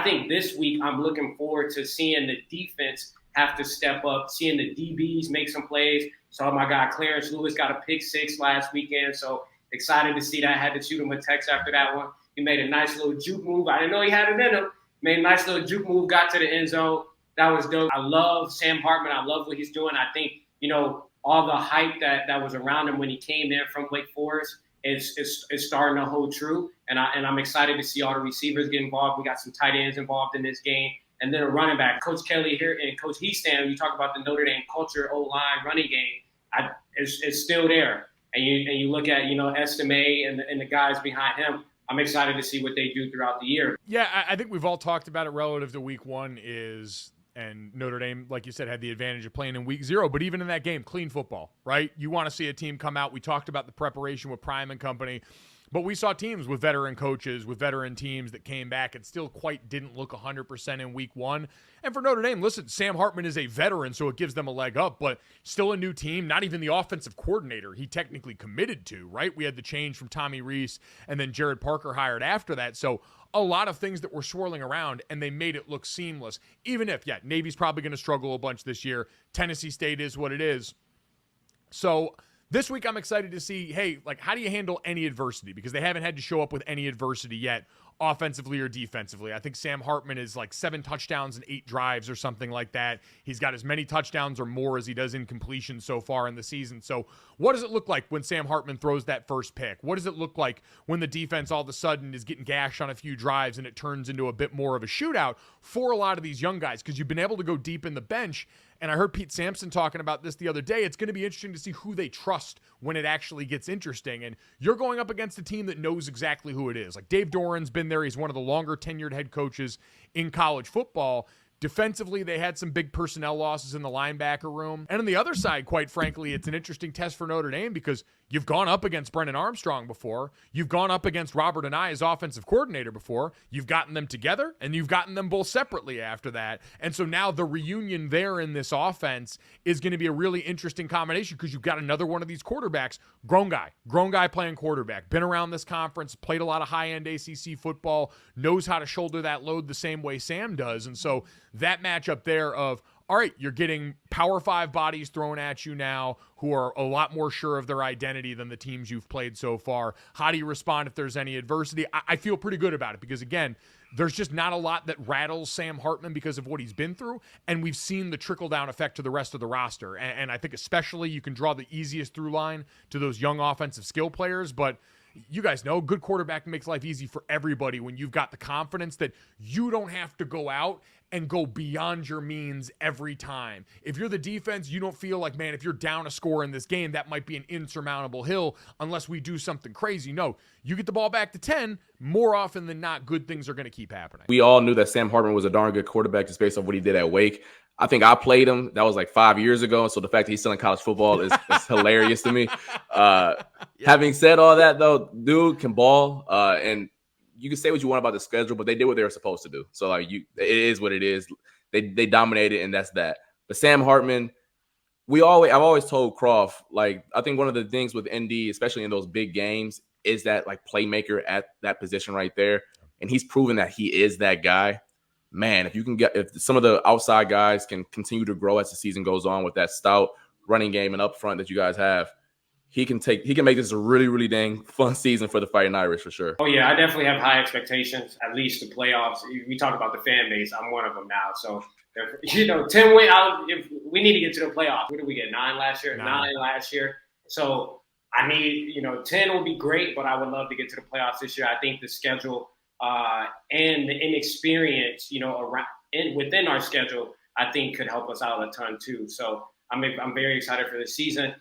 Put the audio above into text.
think this week I'm looking forward to seeing the defense have to step up, seeing the DBs make some plays. Saw my guy Clarence Lewis got a pick 6 last weekend, so excited to see that. I had to shoot him a text after that one. He made a nice little juke move. I didn't know he had it in him. Made a nice little juke move, got to the end zone. That was dope. I love Sam Hartman. I love what he's doing. I think, all the hype that was around him when he came in from Wake Forest is starting to hold true. And I'm excited to see all the receivers get involved. We got some tight ends involved in this game. And then a running back. Coach Kelly here and Coach Heastan, you talk about the Notre Dame culture, O-line, running game, it's still there. And you look at, Estime and the guys behind him. I'm excited to see what they do throughout the year. Yeah, I think we've all talked about it relative to week 1 and Notre Dame, like you said, had the advantage of playing in week 0. But even in that game, clean football, right? You want to see a team come out. We talked about the preparation with Prime and company. But we saw teams with veteran coaches, with veteran teams that came back and still quite didn't look 100% in week 1. And for Notre Dame, listen, Sam Hartman is a veteran, so it gives them a leg up, but still a new team, not even the offensive coordinator he technically committed to, right? We had the change from Tommy Rees and then Jared Parker hired after that. So a lot of things that were swirling around, and they made it look seamless. Even if, Navy's probably going to struggle a bunch this year. Tennessee State is what it is. So this week, I'm excited to see, how do you handle any adversity? Because they haven't had to show up with any adversity yet, offensively or defensively. I think Sam Hartman is 7 touchdowns and 8 drives or something like that. He's got as many touchdowns or more as he does in completion so far in the season. So what does it look like when Sam Hartman throws that first pick? What does it look like when the defense all of a sudden is getting gashed on a few drives and it turns into a bit more of a shootout for a lot of these young guys? Because you've been able to go deep in the bench. And I heard Pete Sampson talking about this the other day. It's going to be interesting to see who they trust when it actually gets interesting. And you're going up against a team that knows exactly who it is. Like Dave Doran's been there. He's one of the longer tenured head coaches in college football. Defensively, they had some big personnel losses in the linebacker room. And on the other side, quite frankly, it's an interesting test for Notre Dame because you've gone up against Brennan Armstrong before. You've gone up against Robert Anae as offensive coordinator before. You've gotten them together, and you've gotten them both separately after that. And so now the reunion there in this offense is going to be a really interesting combination because you've got another one of these quarterbacks, grown guy playing quarterback, been around this conference, played a lot of high-end ACC football, knows how to shoulder that load the same way Sam does. And so that matchup there of, all right, you're getting Power 5 bodies thrown at you now who are a lot more sure of their identity than the teams you've played so far. How do you respond if there's any adversity? I feel pretty good about it because, again, there's just not a lot that rattles Sam Hartman because of what he's been through, and we've seen the trickle-down effect to the rest of the roster. And I think especially you can draw the easiest through line to those young offensive skill players, but you guys know good quarterback makes life easy for everybody when you've got the confidence that you don't have to go out and go beyond your means every time. If you're the defense, you don't feel like, man, if you're down a score in this game, that might be an insurmountable hill unless we do something crazy. No, you get the ball back to 10, more often than not, good things are going to keep happening. We all knew that Sam Hartman was a darn good quarterback just based on what he did at Wake. I think I played him. That was 5 years ago. And so the fact that he's still in college football is hilarious to me. Having said all that, though, dude can ball. And you can say what you want about the schedule, but they did what they were supposed to do. So it is what it is. They dominated, and that's that. But Sam Hartman, I've always told Croft, I think one of the things with ND, especially in those big games, is that playmaker at that position right there. And he's proven that he is that guy. Man, if some of the outside guys can continue to grow as the season goes on with that stout running game and up front that you guys have, he can make this a really, really dang fun season for the Fighting Irish for sure. Oh yeah, I definitely have high expectations, at least the playoffs. We talk about the fan base. I'm one of them now. So, 10 win. If we need to get to the playoffs. What did we get? 9 last year. 9 last year. So I need, 10 would be great, but I would love to get to the playoffs this year. I think the schedule and the inexperience, within our schedule, I think could help us out a ton too. So I'm very excited for the season.